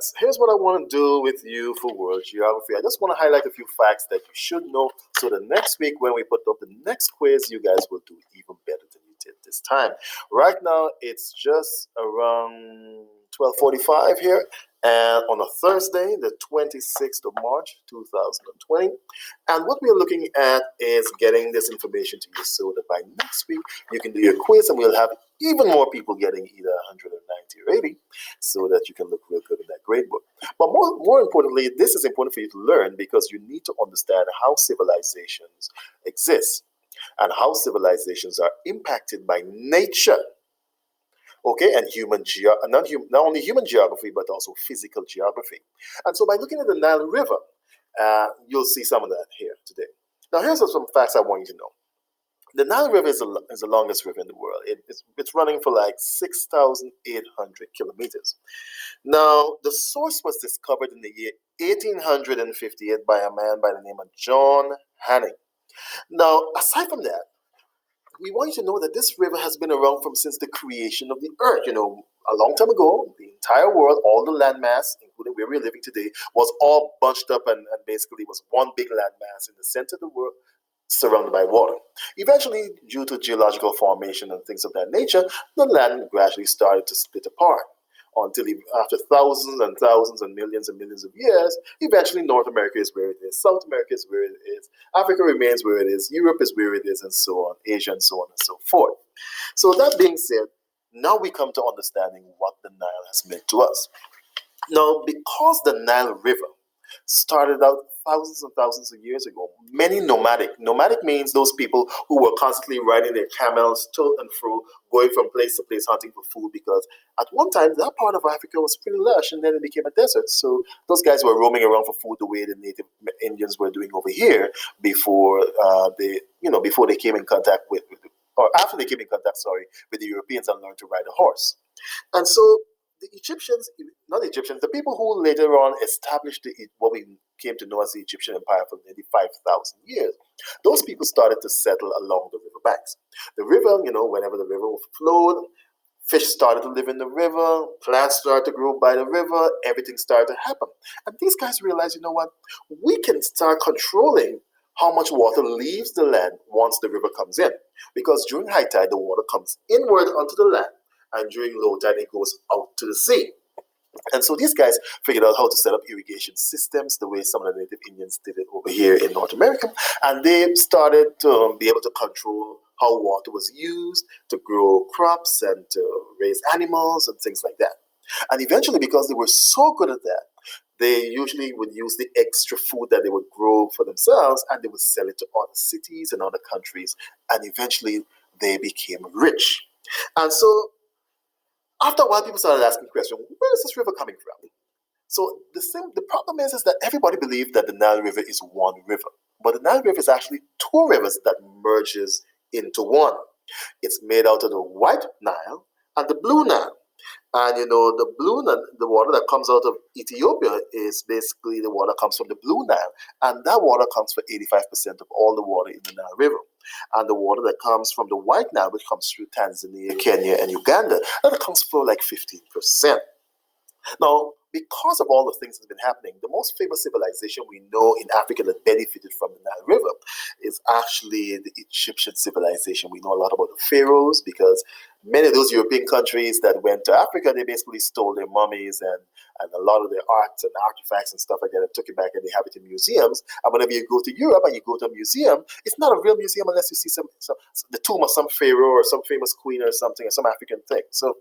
class. Here's what I want to do with you for world geography. I just want to highlight a few facts that you should know so the next week when we put up the next quiz, you guys will do even better than you did this time. Right now, it's just around 12:45 here, and on a Thursday, the 26th of March, 2020. And what we're looking at is getting this information to you so that by next week, you can do your quiz and we'll have even more people getting either 190 or 80 so that you can look real good in that grade book. But more importantly, this is important for you to learn because you need to understand how civilizations exist and how civilizations are impacted by nature. Okay, and not only human geography, but also physical geography. And so by looking at the Nile River, you'll see some of that here today. Now, here's some facts I want you to know. The Nile River is the longest river in the world. It's running for like 6,800 kilometers. Now, the source was discovered in the year 1858 by a man by the name of John Hanning. Now, aside from that, we want you to know that this river has been around since the creation of the earth. You know, a long time ago, the entire world, all the landmass, including where we're living today, was all bunched up and basically was one big landmass in the center of the world, surrounded by water. Eventually, due to geological formation and things of that nature, the land gradually started to split apart until after thousands and thousands and millions of years, eventually North America is where it is, South America is where it is, Africa remains where it is, Europe is where it is, and so on, Asia and so on and so forth. So that being said, now we come to understanding what the Nile has meant to us. Now, because the Nile River started out thousands and thousands of years ago, many nomadic means those people who were constantly riding their camels to and fro, going from place to place hunting for food, because at one time that part of Africa was pretty lush and then it became a desert. So those guys were roaming around for food the way the native Indians were doing over here before they came in contact with or after they came in contact, with the Europeans and learned to ride a horse. And so the the people who later on established what we came to know as the Egyptian Empire for nearly 5,000 years, those people started to settle along the river banks. The river, whenever the river flowed, fish started to live in the river, plants started to grow by the river, everything started to happen. And these guys realized, you know what, we can start controlling how much water leaves the land once the river comes in. Because during high tide, the water comes inward onto the land, and during low tide, it goes out to the sea. And so these guys figured out how to set up irrigation systems the way some of the native Indians did it over here in North America. And they started to be able to control how water was used to grow crops and to raise animals and things like that. And eventually, because they were so good at that, they usually would use the extra food that they would grow for themselves and they would sell it to other cities and other countries. And eventually, they became rich. And so after a while, people started asking the question, where is this river coming from? So the problem is that everybody believed that the Nile River is one river. But the Nile River is actually two rivers that merges into one. It's made out of the White Nile and the Blue Nile. And the blue Nile, the water that comes out of Ethiopia is basically the water comes from the Blue Nile. And that water comes for 85% of all the water in the Nile River. And the water that comes from the White Nile, which comes through Tanzania, Kenya, and Uganda, that comes for like 15%. Now, because of all the things that's been happening, the most famous civilization we know in Africa that benefited from the Nile River is actually the Egyptian civilization. We know a lot about the pharaohs because many of those European countries that went to Africa, they basically stole their mummies and a lot of their arts and artifacts and stuff like that and took it back and they have it in museums. And whenever you go to Europe and you go to a museum, it's not a real museum unless you see the tomb of some pharaoh or some famous queen or something or some African thing. So,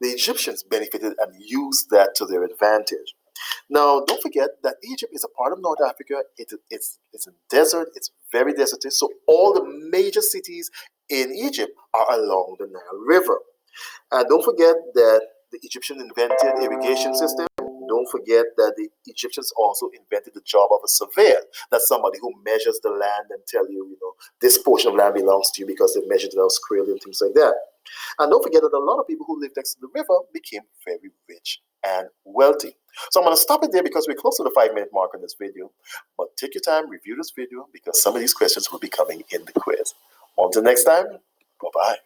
the Egyptians benefited and used that to their advantage. Now, don't forget that Egypt is a part of North Africa. It's a desert. It's very desertous. So all the major cities in Egypt are along the Nile River. And don't forget that the Egyptians invented irrigation system. Don't forget that the Egyptians also invented the job of a surveyor. That's somebody who measures the land and tell you, this portion of land belongs to you because they measured it out squarely and things like that. And don't forget that a lot of people who lived next to the river became very rich and wealthy. So I'm going to stop it there because we're close to the 5-minute mark on this video. But take your time, review this video because some of these questions will be coming in the quiz. Until next time, bye-bye.